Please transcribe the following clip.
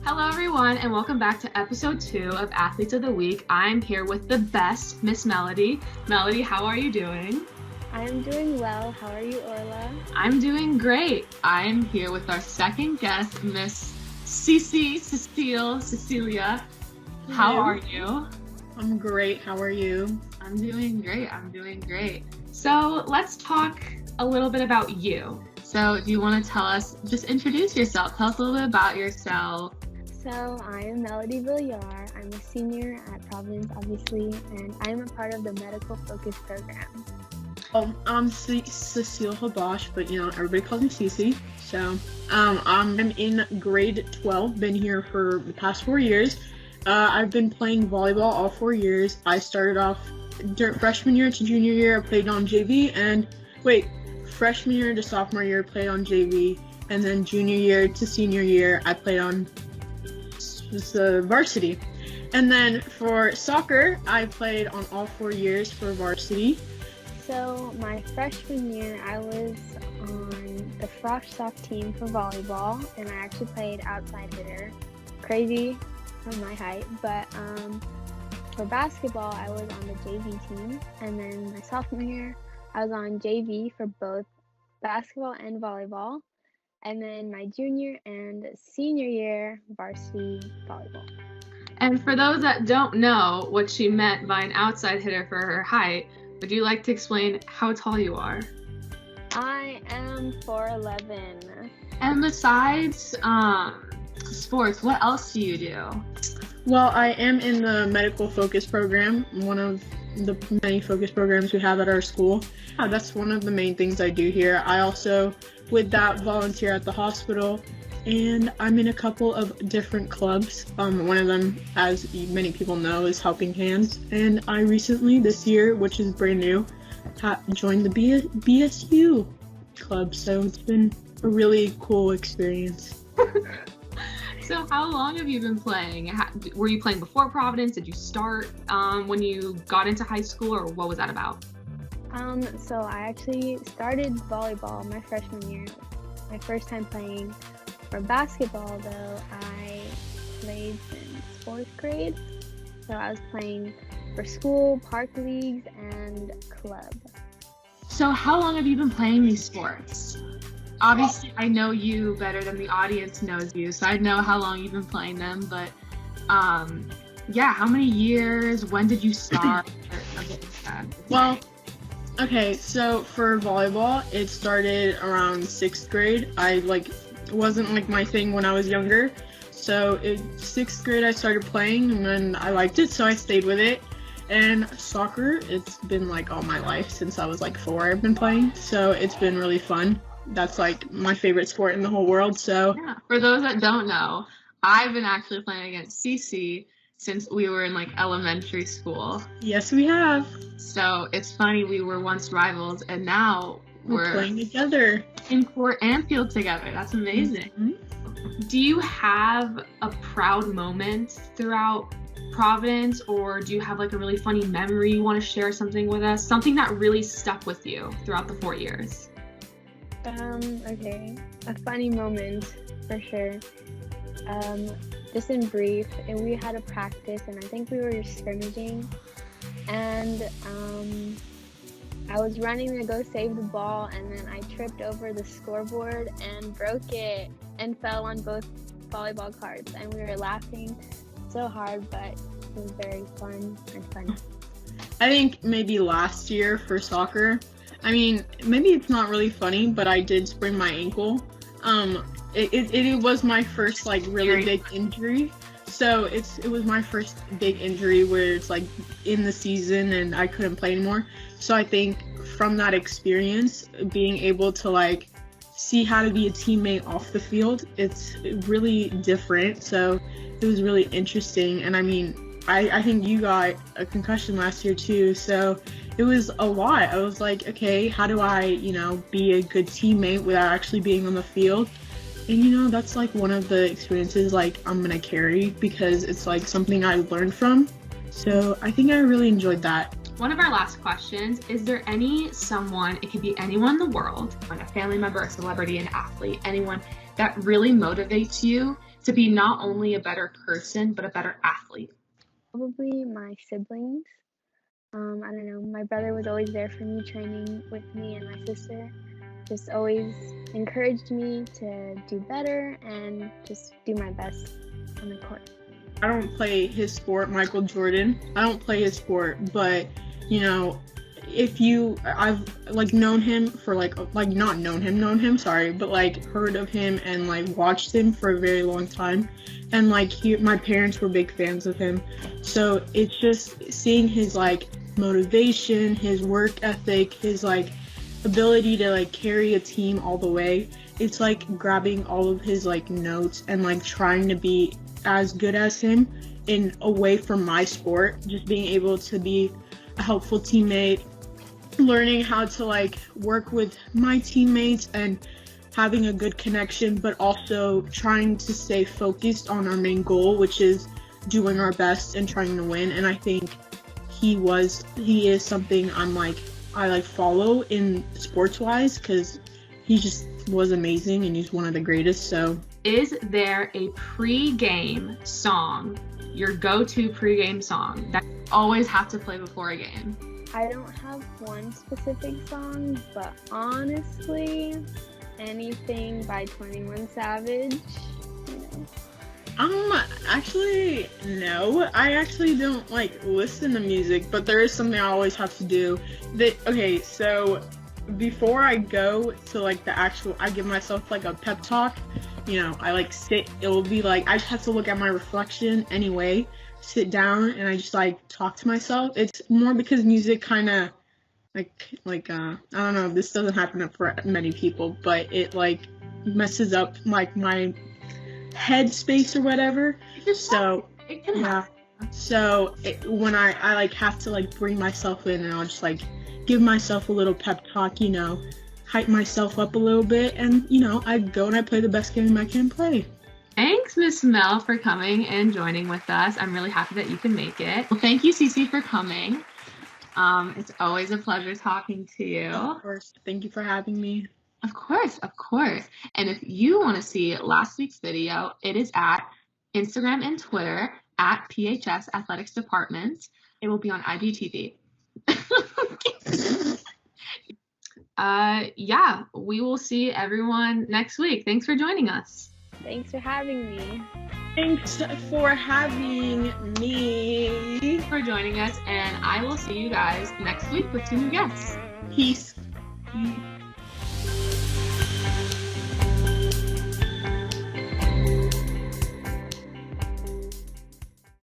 Hello, everyone, and welcome back to episode 2 of Athletes of the Week. I'm here with the best, Miss Melody. Melody, how are you doing? I'm doing well. How are you, Orla? I'm doing great. I'm here with our second guest, Miss Cecilia. How are you? I'm great. How are you? I'm doing great. So let's talk a little bit about you. So do you want to just introduce yourself. Tell us a little bit about yourself. So I am Melody Villar. I'm a senior at Providence, obviously, and I am a part of the medical focus program. I'm Cecile Habash, but everybody calls me Cece. So I'm in grade 12, been here for the past 4 years. I've been playing volleyball all 4 years. I started off freshman year to junior year, I played on JV, freshman year to sophomore year, played on JV, and then junior year to senior year, I played on varsity. And then for soccer, I played on all 4 years for varsity. So my freshman year, I was on the frosh soft team for volleyball, and I actually played outside hitter. Crazy for my height, but for basketball, I was on the JV team, and then my sophomore year, I was on JV for both basketball and volleyball, and then my junior and senior year, varsity volleyball. And for those that don't know what she meant by an outside hitter for her height, would you like to explain how tall you are? I am 4'11". And besides sports, what else do you do? Well, I am in the medical focus program, one of the many focus programs we have at our school. That's one of the main things I do here. I also, with that, volunteer at the hospital, and I'm in a couple of different clubs. One of them, as many people know, is Helping Hands, and I recently, this year, which is brand new, joined the BSU club, so it's been a really cool experience. So how long have you been playing? Were you playing before Providence? Did you start when you got into high school, or what was that about? So I actually started volleyball my freshman year. My first time playing. For basketball, though, I played since 4th grade. So I was playing for school, park leagues, and club. So how long have you been playing these sports? Obviously, I know you better than the audience knows you, so I know how long you've been playing them, but how many years? When did you start? Well, okay, so for volleyball, it started around 6th grade. It wasn't my thing when I was younger, so in 6th grade I started playing, and then I liked it, so I stayed with it. And soccer, it's been all my life since I was 4. I've been playing, so it's been really fun. That's my favorite sport in the whole world. So yeah. For those that don't know, I've been actually playing against Cece since we were in elementary school. Yes, we have. So it's funny, we were once rivals, and now we're playing together in court and field together. That's amazing. Mm-hmm. Do you have a proud moment throughout Providence, or do you have a really funny memory you want to share something with us? Something that really stuck with you throughout the 4 years? Okay. A funny moment, for sure. Just in brief, and we had a practice, and I think we were scrimmaging, and I was running to go save the ball, and then I tripped over the scoreboard and broke it and fell on both volleyball carts, and we were laughing so hard, but it was very fun and funny. I think maybe last year for soccer, maybe it's not really funny, but I did sprain my ankle. It was my first really big injury. So it was my first big injury where it's in the season and I couldn't play anymore. So I think from that experience, being able to see how to be a teammate off the field, it's really different. So it was really interesting. And I think you got a concussion last year too. So it was a lot. I was okay, how do I, be a good teammate without actually being on the field? And that's one of the experiences I'm gonna carry, because it's something I learned from. So I think I really enjoyed that. One of our last questions, is there someone, it could be anyone in the world, a family member, a celebrity, an athlete, anyone that really motivates you to be not only a better person, but a better athlete? Probably my siblings. I don't know, my brother was always there for me, training with me, and my sister just always encouraged me to do better and just do my best on the court. I don't play his sport, Michael Jordan. I don't play his sport, but you know, I've like known him for not known him, sorry, but like heard of him and like watched him for a very long time. And like my parents were big fans of him. So it's just seeing his like motivation, his work ethic, his like ability to like carry a team all the way. It's like grabbing all of his like notes and like trying to be as good as him in a way from my sport, just being able to be a helpful teammate, learning how to like work with my teammates and having a good connection, but also trying to stay focused on our main goal, which is doing our best and trying to win. And I think he is something I follow in sports wise, because he just was amazing and he's one of the greatest. So is there a pre-game song, your go-to pre-game song that you always have to play before a game? I don't have one specific song, but honestly, anything by 21 Savage, you know. Actually, no. I actually don't like listen to music, but there is something I always have to do. Okay, so before I go to like I give myself like a pep talk. You know, I like sit, it will be like, I just have to look at my reflection anyway, sit down, and I just like talk to myself. It's more because music kind of I don't know, this doesn't happen for many people, but it like messes up like my head space or whatever. So it can happen. So when I like have to like bring myself in, and I'll just like give myself a little pep talk, you know, hype myself up a little bit, and you know, I go and I play the best game I can play. Thanks, Miss Mel, for coming and joining with us. I'm really happy that you can make it. Well, thank you, Cece, for coming. It's always a pleasure talking to you. Of course. Thank you for having me. Of course. And if you want to see last week's video, it is at Instagram and Twitter at PHS Athletics Department. It will be on IGTV. Yeah, we will see everyone next week. Thanks for joining us. Thanks for having me. Thanks for having me. For joining us, and I will see you guys next week with 2 new guests. Peace. Peace.